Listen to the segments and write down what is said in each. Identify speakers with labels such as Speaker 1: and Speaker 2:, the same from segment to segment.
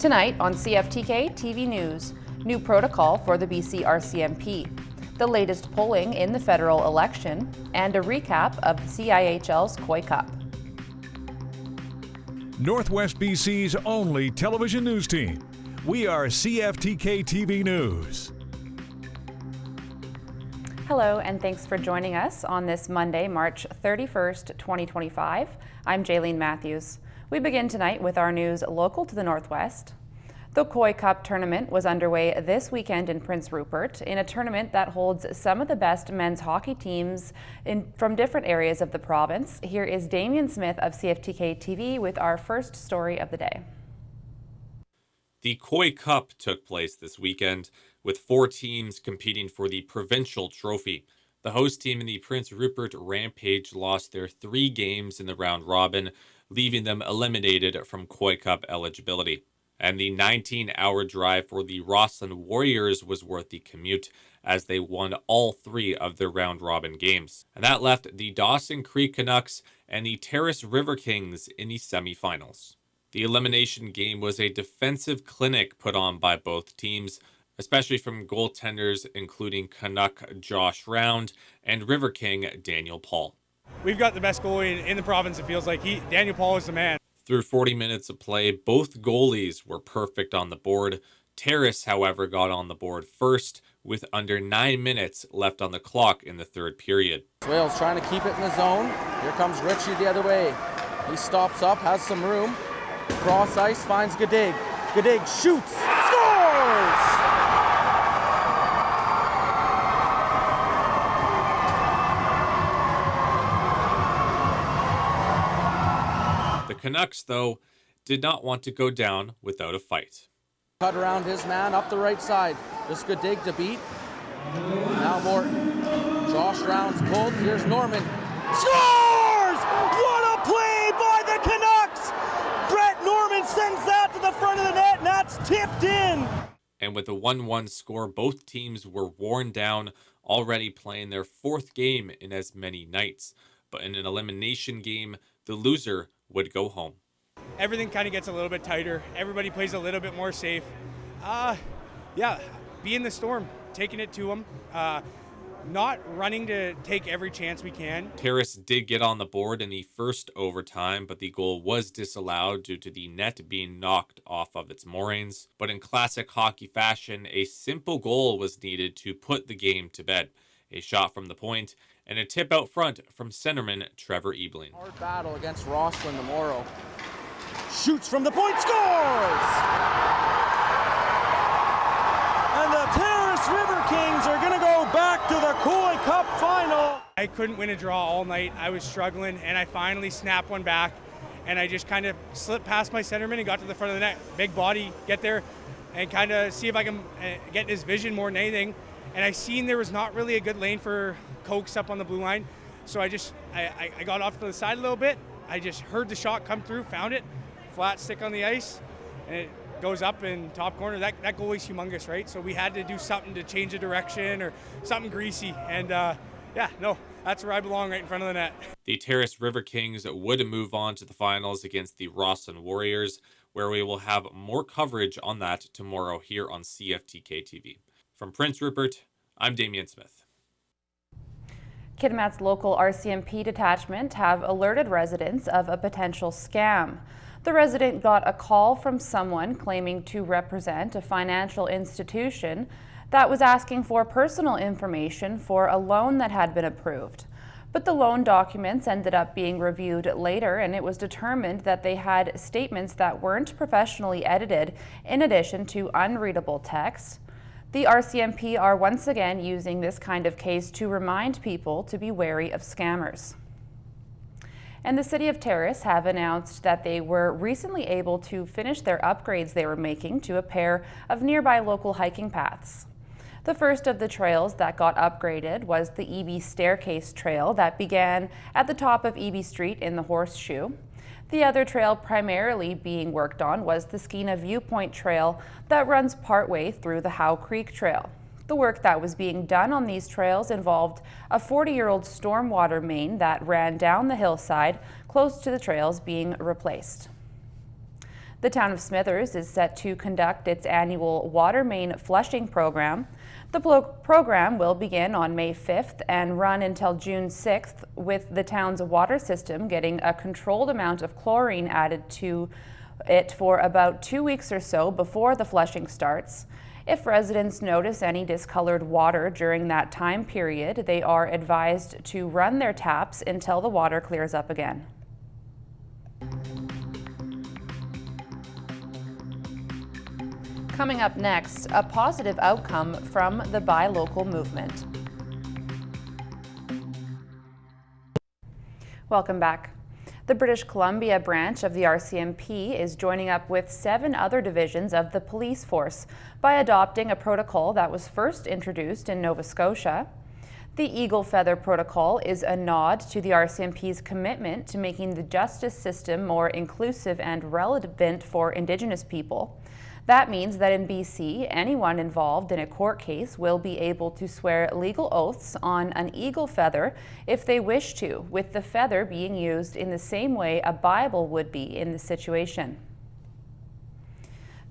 Speaker 1: Tonight on CFTK-TV News, new protocol for the BC RCMP, the latest polling in the federal election, and a recap of the CIHL's Koi Cup.
Speaker 2: Northwest BC's only television news team. We are CFTK-TV News.
Speaker 1: Hello, and thanks for joining us on this Monday, March 31st, 2025. I'm Jaylene Matthews. We begin tonight with our news local to the Northwest. The Koi Cup tournament was underway this weekend in Prince Rupert in a tournament that holds some of the best men's hockey teams from different areas of the province. Here is Damian Smith of CFTK-TV with our first story of the day.
Speaker 3: The Koi Cup took place this weekend with 4 teams competing for the provincial trophy. The host team in the Prince Rupert Rampage lost their 3 games in the round robin, leaving them eliminated from Koi Cup eligibility. And the 19-hour drive for the Rossland Warriors was worth the commute, as they won all 3 of their round-robin games. And that left the Dawson Creek Canucks and the Terrace River Kings in the semifinals. The elimination game was a defensive clinic put on by both teams, especially from goaltenders including Canuck Josh Round and River King Daniel Paul.
Speaker 4: We've got the best goalie in the province, it feels like. Daniel Paul is the man.
Speaker 3: Through 40 minutes of play, both goalies were perfect on the board. Terrace, however, got on the board first with under 9 minutes left on the clock in the third period.
Speaker 5: Wales trying to keep it in the zone. Here comes Richie the other way. He stops up, has some room. Cross ice, finds Gadig. Gadig shoots, scores!
Speaker 3: The Canucks, though, did not want to go down without a fight.
Speaker 5: Cut around his man up the right side. Just Gadig to beat. Now Morton. Josh Round's pulled. Here's Norman. Scores! What a play by the Canucks! Brett Norman sends that to the front of the net, and that's tipped in.
Speaker 3: And with a 1-1 score, both teams were worn down, already playing their 4th game in as many nights. But in an elimination game, the loser would go home.
Speaker 4: Everything kind of gets a little bit tighter. Everybody plays a little bit more safe. Be in the storm, taking it to them. Not running to take every chance we can. Terrace
Speaker 3: did get on the board in the first overtime, but the goal was disallowed due to the net being knocked off of its moorings. But in classic hockey fashion, a simple goal was needed to put the game to bed. A shot from the point and a tip out front from centerman Trevor Ebling.
Speaker 5: Hard battle against Rossland tomorrow. Shoots from the point, scores! And the Terrace River Kings are going to go back to the Koi Cup final.
Speaker 4: I couldn't win a draw all night. I was struggling, and I finally snapped one back, and I just kind of slipped past my centerman and got to the front of the net. Big body, get there, and kind of see if I can get his vision more than anything. And I seen there was not really a good lane for Cokes up on the blue line. So I got off to the side a little bit. I just heard the shot come through, found it, flat stick on the ice, and it goes up in top corner. That goalie's humongous, right? So we had to do something to change the direction or something greasy. And that's where I belong, right in front of the net.
Speaker 3: The Terrace River Kings would move on to the finals against the Rossland Warriors, where we will have more coverage on that tomorrow here on CFTK-TV. From Prince Rupert, I'm Damian Smith.
Speaker 1: Kitimat's local RCMP detachment have alerted residents of a potential scam. The resident got a call from someone claiming to represent a financial institution that was asking for personal information for a loan that had been approved. But the loan documents ended up being reviewed later, and it was determined that they had statements that weren't professionally edited, in addition to unreadable text. The RCMP are once again using this kind of case to remind people to be wary of scammers. And the City of Terrace have announced that they were recently able to finish their upgrades they were making to a pair of nearby local hiking paths. The first of the trails that got upgraded was the EB Staircase Trail that began at the top of EB Street in the Horseshoe. The other trail primarily being worked on was the Skeena Viewpoint Trail that runs partway through the Howe Creek Trail. The work that was being done on these trails involved a 40-year-old stormwater main that ran down the hillside close to the trails being replaced. The town of Smithers is set to conduct its annual water main flushing program. The program will begin on May 5th and run until June 6th, with the town's water system getting a controlled amount of chlorine added to it for about 2 weeks or so before the flushing starts. If residents notice any discolored water during that time period, they are advised to run their taps until the water clears up again. Coming up next, a positive outcome from the Buy Local movement. Welcome back. The British Columbia branch of the RCMP is joining up with 7 other divisions of the police force by adopting a protocol that was first introduced in Nova Scotia. The Eagle Feather Protocol is a nod to the RCMP's commitment to making the justice system more inclusive and relevant for Indigenous people. That means that in BC, anyone involved in a court case will be able to swear legal oaths on an eagle feather if they wish to, with the feather being used in the same way a Bible would be in the situation.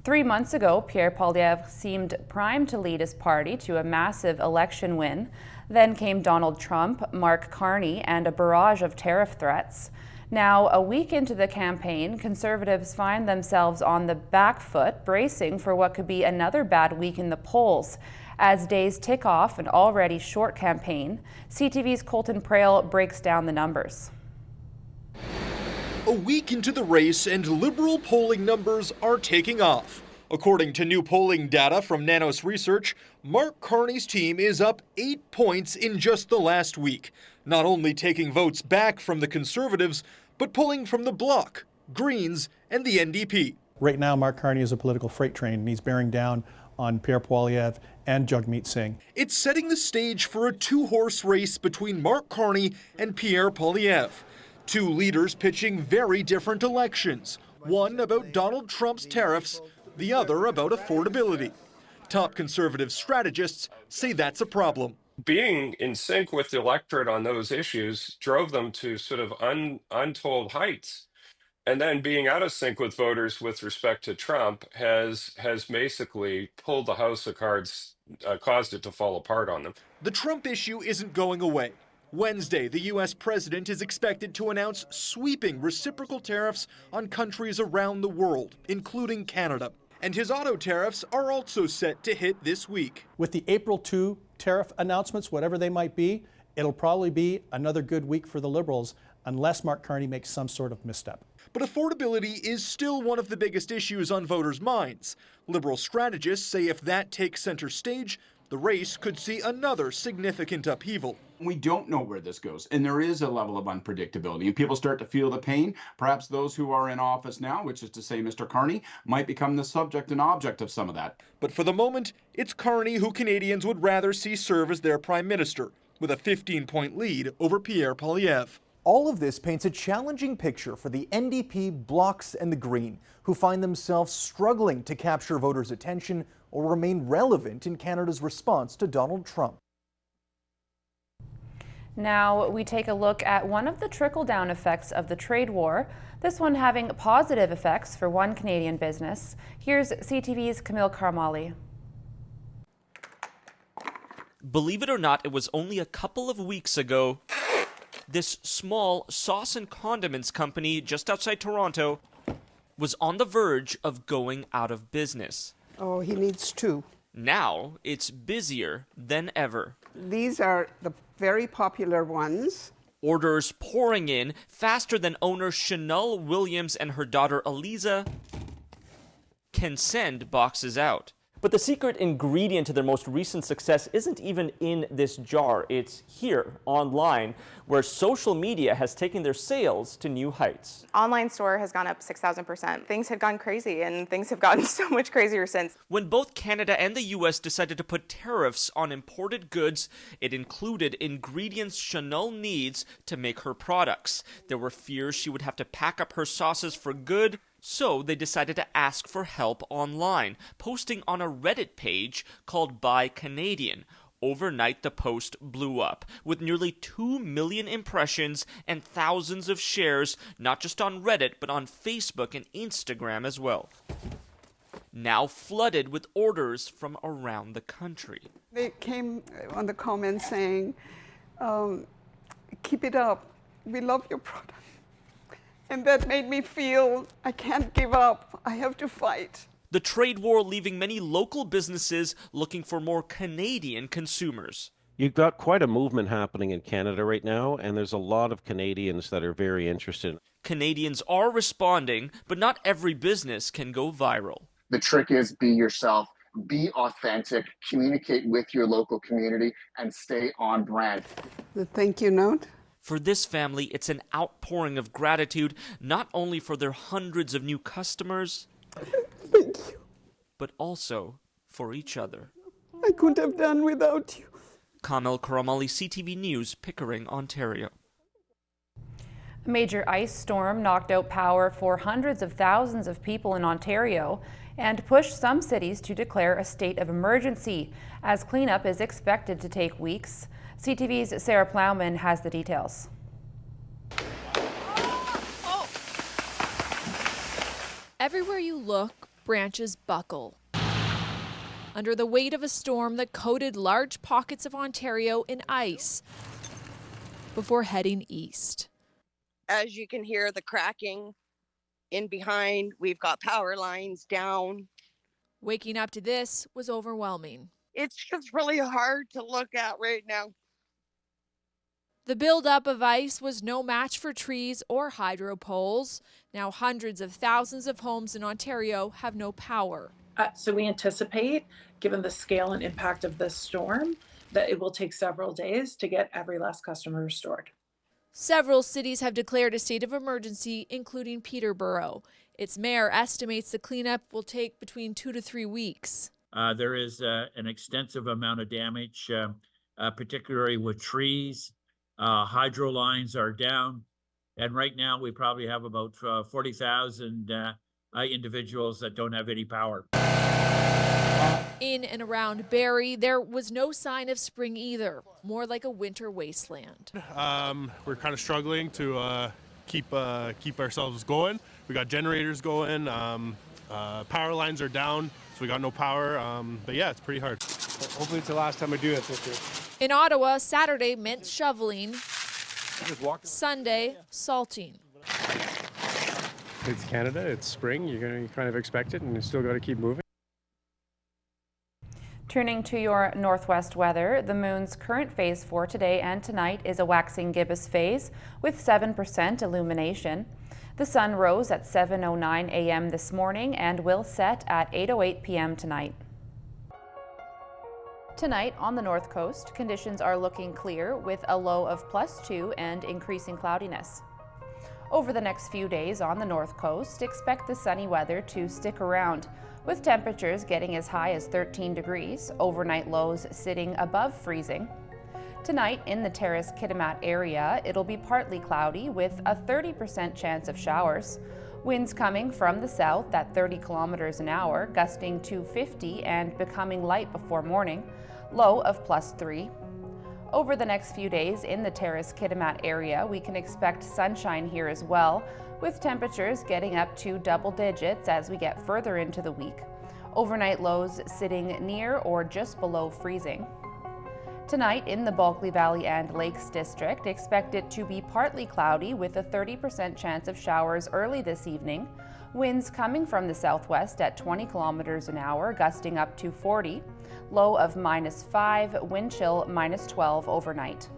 Speaker 1: 3 months ago, Pierre Poilievre seemed primed to lead his party to a massive election win. Then came Donald Trump, Mark Carney, and a barrage of tariff threats. Now, a week into the campaign, Conservatives find themselves on the back foot, bracing for what could be another bad week in the polls. As days tick off an already short campaign, CTV's Colton Prail breaks down the numbers.
Speaker 6: A week into the race and Liberal polling numbers are taking off. According to new polling data from Nanos Research, Mark Carney's team is up 8 points in just the last week, not only taking votes back from the Conservatives, but pulling from the Bloc, Greens, and the NDP.
Speaker 7: Right now, Mark Carney is a political freight train, and he's bearing down on Pierre Poilievre and Jagmeet Singh.
Speaker 6: It's setting the stage for a 2-horse race between Mark Carney and Pierre Poilievre. 2 leaders pitching very different elections, one about Donald Trump's tariffs, the other about affordability. Top Conservative strategists say that's a problem.
Speaker 8: Being in sync with the electorate on those issues drove them to sort of untold heights. And then being out of sync with voters with respect to Trump has basically pulled the house of cards, caused it to fall apart on them.
Speaker 6: The Trump issue isn't going away. Wednesday, the U.S. president is expected to announce sweeping reciprocal tariffs on countries around the world, including Canada. And his auto tariffs are also set to hit this week.
Speaker 7: With the April 2 tariff announcements, whatever they might be, it'll probably be another good week for the Liberals unless Mark Carney makes some sort of misstep.
Speaker 6: But affordability is still one of the biggest issues on voters' minds. Liberal strategists say if that takes center stage, the race could see another significant upheaval.
Speaker 9: We don't know where this goes, and there is a level of unpredictability, and people start to feel the pain. Perhaps those who are in office now, which is to say Mr. Carney, might become the subject and object of some of that.
Speaker 6: But for the moment, it's Carney who Canadians would rather see serve as their prime minister, with a 15-point lead over Pierre Poilievre.
Speaker 10: All of this paints a challenging picture for the NDP, Blocs, and the Green, who find themselves struggling to capture voters' attention or remain relevant in Canada's response to Donald Trump.
Speaker 1: Now we take a look at one of the trickle-down effects of the trade war, this one having positive effects for one Canadian business. Here's CTV's Camille Carmali.
Speaker 11: Believe it or not, it was only a couple of weeks ago this small sauce and condiments company just outside Toronto was on the verge of going out of business.
Speaker 12: Oh, he needs 2.
Speaker 11: Now it's busier than ever.
Speaker 12: These are the very popular ones.
Speaker 11: Orders pouring in faster than owner Chanel Williams and her daughter Eliza can send boxes out.
Speaker 13: But the secret ingredient to their most recent success isn't even in this jar. It's here, online, where social media has taken their sales to new heights.
Speaker 14: Online store has gone up 6,000%. Things had gone crazy, and things have gotten so much crazier since.
Speaker 11: When both Canada and the U.S. decided to put tariffs on imported goods, it included ingredients Chanel needs to make her products. There were fears she would have to pack up her sauces for good. So they decided to ask for help online, posting on a Reddit page called Buy Canadian. Overnight, the post blew up, with nearly 2 million impressions and thousands of shares, not just on Reddit, but on Facebook and Instagram as well. Now flooded with orders from around the country.
Speaker 12: They came on the comments saying, keep it up. We love your product. And that made me feel I can't give up. I have to fight.
Speaker 11: The trade war leaving many local businesses looking for more Canadian consumers.
Speaker 15: You've got quite a movement happening in Canada right now, and there's a lot of Canadians that are very interested.
Speaker 11: Canadians are responding, but not every business can go viral.
Speaker 16: The trick is be yourself, be authentic, communicate with your local community, and stay on brand.
Speaker 12: The thank you note.
Speaker 11: For this family, it's an outpouring of gratitude, not only for their hundreds of new customers,
Speaker 12: thank you,
Speaker 11: but also for each other.
Speaker 12: I couldn't have done without you.
Speaker 11: Kamel Karamali, CTV News, Pickering, Ontario.
Speaker 1: A major ice storm knocked out power for hundreds of thousands of people in Ontario and pushed some cities to declare a state of emergency, as cleanup is expected to take weeks. CTV's Sarah Plowman has the details.
Speaker 17: Everywhere you look, branches buckle under the weight of a storm that coated large pockets of Ontario in ice before heading east.
Speaker 18: As you can hear the cracking in behind, we've got power lines down.
Speaker 17: Waking up to this was overwhelming.
Speaker 18: It's just really hard to look at right now.
Speaker 17: The buildup of ice was no match for trees or hydro poles. Now hundreds of thousands of homes in Ontario have no power.
Speaker 19: So we anticipate, given the scale and impact of this storm, that it will take several days to get every last customer restored.
Speaker 17: Several cities have declared a state of emergency, including Peterborough. Its mayor estimates the cleanup will take between 2 to 3 weeks.
Speaker 20: There is an extensive amount of damage, particularly with trees. Hydro lines are down. And right now we probably have about 40,000 individuals that don't have any power.
Speaker 17: In and around Barrie, there was no sign of spring either, more like a winter wasteland.
Speaker 21: We're kind of struggling to keep ourselves going. We got generators going, power lines are down, so we got no power, but yeah, it's pretty hard.
Speaker 22: Hopefully it's the last time I do it this year.
Speaker 17: In Ottawa, Saturday meant shoveling, Sunday, salting.
Speaker 22: It's Canada, it's spring, you kind of expect it, and you still got to keep moving.
Speaker 1: Turning to your northwest weather, the moon's current phase for today and tonight is a waxing gibbous phase with 7% illumination. The sun rose at 7:09 a.m. this morning and will set at 8:08 p.m. tonight. Tonight on the north coast, conditions are looking clear with a low of +2 and increasing cloudiness. Over the next few days on the north coast, expect the sunny weather to stick around, with temperatures getting as high as 13 degrees, overnight lows sitting above freezing. Tonight in the Terrace-Kitimat area, it'll be partly cloudy with a 30% chance of showers. Winds coming from the south at 30 kilometers an hour, gusting to 50 and becoming light before morning, low of +3. Over the next few days in the Terrace-Kitimat area, we can expect sunshine here as well, with temperatures getting up to double digits as we get further into the week. Overnight lows sitting near or just below freezing. Tonight in the Bulkley Valley and Lakes District, expect it to be partly cloudy with a 30% chance of showers early this evening. Winds coming from the southwest at 20 kilometers an hour, gusting up to 40. Low of -5, wind chill -12 overnight.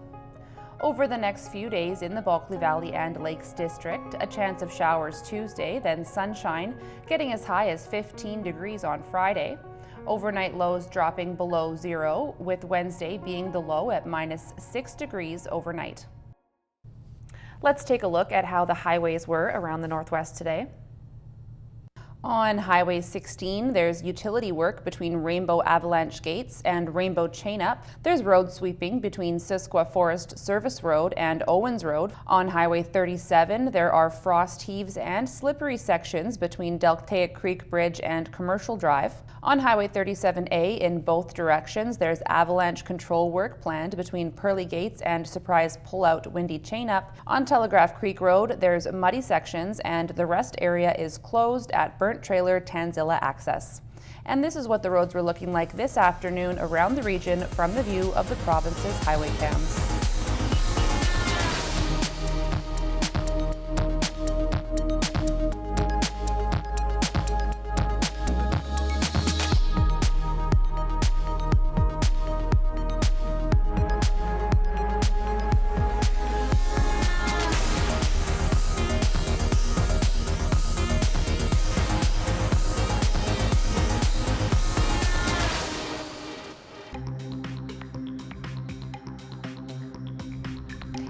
Speaker 1: Over the next few days in the Bulkley Valley and Lakes District, a chance of showers Tuesday, then sunshine, getting as high as 15 degrees on Friday. Overnight lows dropping below 0, with Wednesday being the low at -6 degrees overnight. Let's take a look at how the highways were around the northwest today. On Highway 16, there's utility work between Rainbow Avalanche Gates and Rainbow Chain-Up. There's road sweeping between Sisqua Forest Service Road and Owens Road. On Highway 37, there are frost heaves and slippery sections between Delctaic Creek Bridge and Commercial Drive. On Highway 37A in both directions, there's avalanche control work planned between Pearly Gates and Surprise Pullout Windy Chain-Up. On Telegraph Creek Road, there's muddy sections and the rest area is closed at Burnt Trailer Tanzilla access. And this is what the roads were looking like this afternoon around the region from the view of the province's highway cams.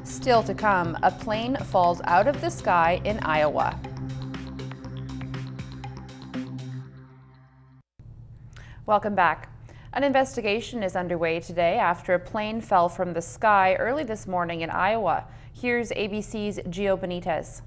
Speaker 1: Still to come, a plane falls out of the sky in Iowa. Welcome back. An investigation is underway today after a plane fell from the sky early this morning in Iowa. Here's ABC's Gio Benitez.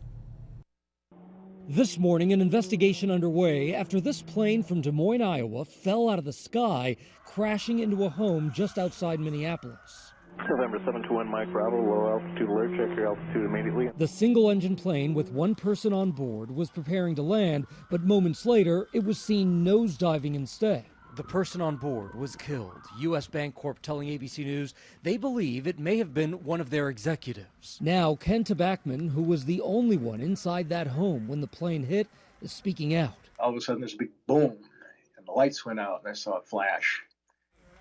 Speaker 2: This morning, an investigation underway after this plane from Des Moines, Iowa, fell out of the sky, crashing into a home just outside Minneapolis.
Speaker 5: November 721 Mike Bravo, low altitude alert, check your altitude immediately.
Speaker 2: The single-engine plane with one person on board was preparing to land, but moments later, it was seen nosediving instead. The person on board was killed. U.S. Bancorp telling ABC News they believe it may have been one of their executives. Now, Ken Tabachman, who was the only one inside that home when the plane hit, is speaking out.
Speaker 23: All of a sudden, there's a big boom, and the lights went out, and I saw it flash.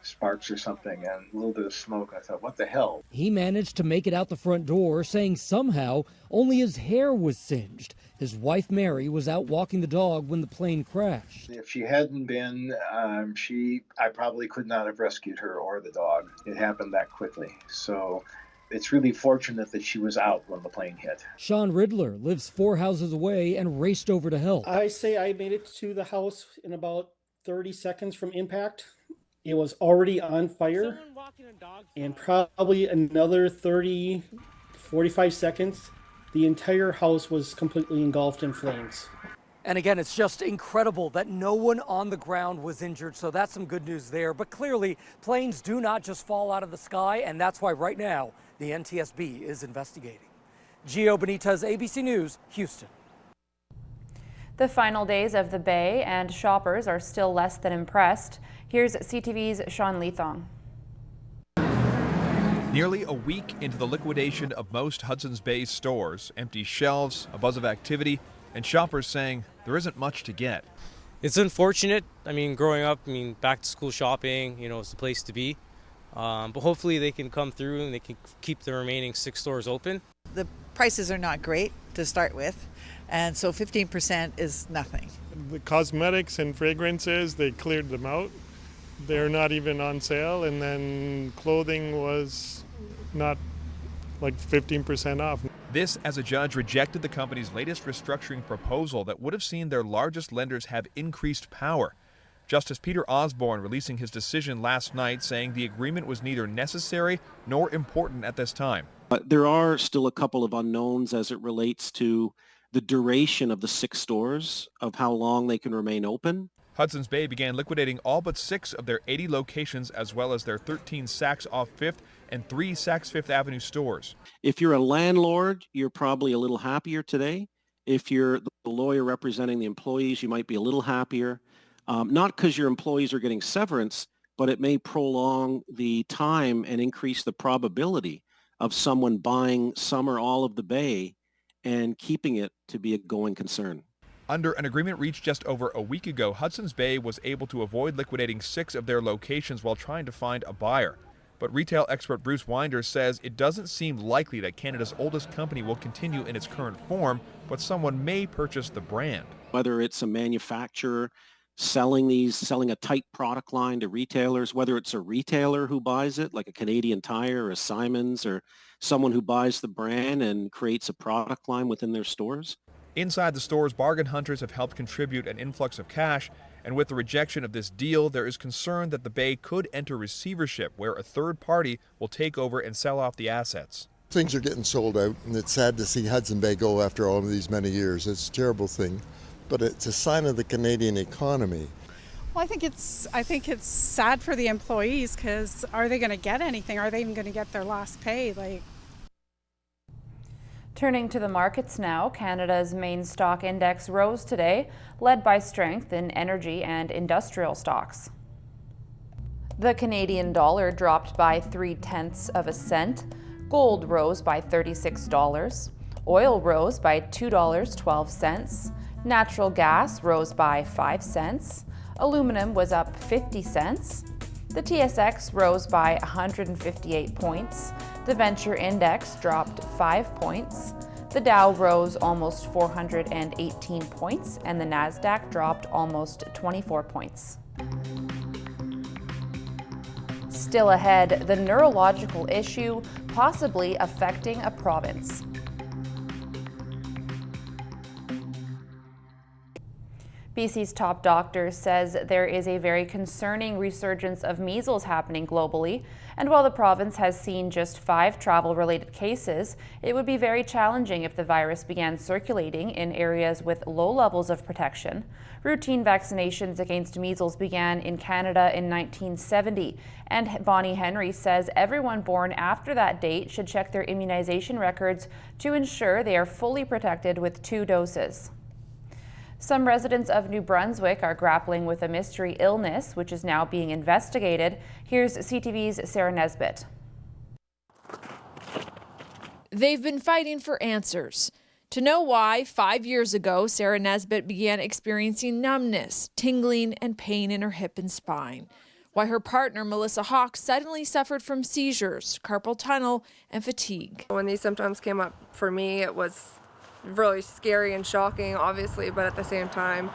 Speaker 23: Sparks or something, and a little bit of smoke. I thought, what the hell?
Speaker 2: He managed to make it out the front door, saying somehow only his hair was singed. His wife, Mary, was out walking the dog when the plane crashed.
Speaker 23: If she hadn't been, I probably could not have rescued her or the dog. It happened that quickly. So it's really fortunate that she was out when the plane hit.
Speaker 2: Sean Riddler lives 4 houses away and raced over to help.
Speaker 24: I say I made it to the house in about 30 seconds from impact. It was already on fire, and probably another 30, 45 seconds, the entire house was completely engulfed in flames.
Speaker 2: And again, it's just incredible that no one on the ground was injured, so that's some good news there. But clearly, planes do not just fall out of the sky, and that's why right now, the NTSB is investigating. Gio Benitez, ABC News, Houston.
Speaker 1: The final days of the Bay and shoppers are still less than impressed. Here's CTV's Sean Leathong.
Speaker 25: Nearly a week into the liquidation of most Hudson's Bay stores, empty shelves, a buzz of activity, and shoppers saying there isn't much to get.
Speaker 26: It's unfortunate. I mean, growing up, back to school shopping, it's the place to be. But hopefully they can come through and they can keep the remaining 6 stores open.
Speaker 27: The prices are not great to start with, and so 15% is nothing.
Speaker 21: The cosmetics and fragrances, they cleared them out. They're not even on sale, and then clothing was not like 15% off.
Speaker 25: This as a judge rejected the company's latest restructuring proposal that would have seen their largest lenders have increased power. Justice Peter Osborne releasing his decision last night, saying the agreement was neither necessary nor important at this time.
Speaker 15: There are still a couple of unknowns as it relates to the duration of the 6 stores, of how long they can remain open.
Speaker 25: Hudson's Bay began liquidating all but 6 of their 80 locations, as well as their 13 Saks off 5th and 3 Saks Fifth Avenue stores.
Speaker 15: If you're a landlord, you're probably a little happier today. If you're the lawyer representing the employees, you might be a little happier. Not because your employees are getting severance, but it may prolong the time and increase the probability of someone buying some or all of the Bay and keeping it to be a going concern.
Speaker 25: Under an agreement reached just over a week ago, Hudson's Bay was able to avoid liquidating 6 of their locations while trying to find a buyer. But retail expert Bruce Winder says it doesn't seem likely that Canada's oldest company will continue in its current form, but someone may purchase the brand.
Speaker 15: Whether it's a manufacturer selling a tight product line to retailers, whether it's a retailer who buys it, like a Canadian Tire or a Simons, or someone who buys the brand and creates a product line within their stores.
Speaker 25: Inside the stores, bargain hunters have helped contribute an influx of cash, and with the rejection of this deal, there is concern that the Bay could enter receivership, where a third party will take over and sell off the assets.
Speaker 3: Things are getting sold out, and it's sad to see Hudson Bay go after all of these many years. It's a terrible thing, but it's a sign of the Canadian economy.
Speaker 4: Well, I think it's sad for the employees, because are they going to get anything? Are they even going to get their last pay?
Speaker 1: Turning to the markets now, Canada's main stock index rose today, led by strength in energy and industrial stocks. The Canadian dollar dropped by 0.3 cents. Gold rose by $36. Oil rose by $2.12. Natural gas rose by 5 cents. Aluminum was up 50 cents. The TSX rose by 158 points. The Venture Index dropped 5 points. The Dow rose almost 418 points, and the Nasdaq dropped almost 24 points. Still ahead, the neurological issue possibly affecting a province. BC's top doctor says there is a very concerning resurgence of measles happening globally, and while the province has seen just 5 travel-related cases, it would be very challenging if the virus began circulating in areas with low levels of protection. Routine vaccinations against measles began in Canada in 1970, and Bonnie Henry says everyone born after that date should check their immunization records to ensure they are fully protected with 2 doses. Some residents of New Brunswick are grappling with a mystery illness, which is now being investigated. Here's CTV's Sarah Nesbitt.
Speaker 17: They've been fighting for answers. To know why, 5 years ago, Sarah Nesbitt began experiencing numbness, tingling, and pain in her hip and spine. Why her partner, Melissa Hawk, suddenly suffered from seizures, carpal tunnel, and fatigue.
Speaker 6: When these symptoms came up for me, it was really scary and shocking, obviously, but at the same time,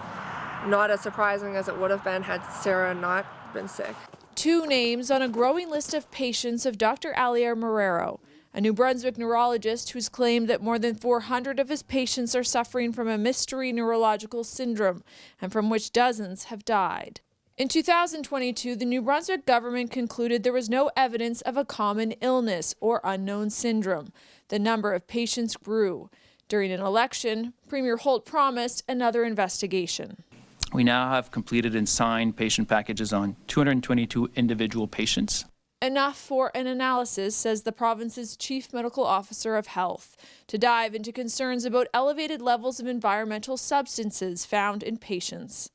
Speaker 6: not as surprising as it would have been had Sarah not been sick.
Speaker 17: 2 names on a growing list of patients of Dr. Alier Marrero, a New Brunswick neurologist who's claimed that more than 400 of his patients are suffering from a mystery neurological syndrome, and from which dozens have died. In 2022, the New Brunswick government concluded there was no evidence of a common illness or unknown syndrome. The number of patients grew. During an election, Premier Holt promised another investigation.
Speaker 7: We now have completed and signed patient packages on 222 individual patients.
Speaker 17: Enough for an analysis, says the province's Chief Medical Officer of Health, to dive into concerns about elevated levels of environmental substances found in patients.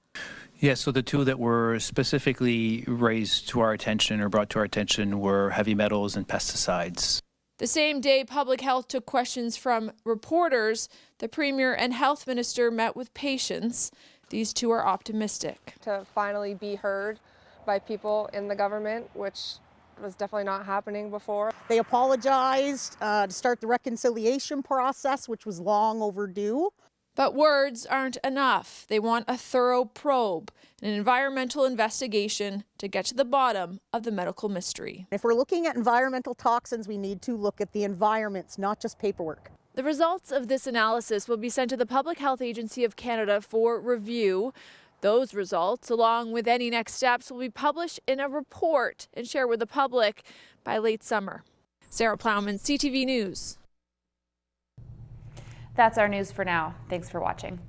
Speaker 7: Yes, so the 2 that were specifically raised to our attention or brought to our attention were heavy metals and pesticides.
Speaker 17: The same day Public Health took questions from reporters, the Premier and Health Minister met with patients. These 2 are optimistic.
Speaker 6: To finally be heard by people in the government, which was definitely not happening before.
Speaker 8: They apologized to start the reconciliation process, which was long overdue.
Speaker 17: But words aren't enough. They want a thorough probe, an environmental investigation to get to the bottom of the medical mystery.
Speaker 8: If we're looking at environmental toxins, we need to look at the environments, not just paperwork.
Speaker 17: The results of this analysis will be sent to the Public Health Agency of Canada for review. Those results, along with any next steps, will be published in a report and shared with the public by late summer. Sarah Plowman, CTV News.
Speaker 1: That's our news for now. Thanks for watching.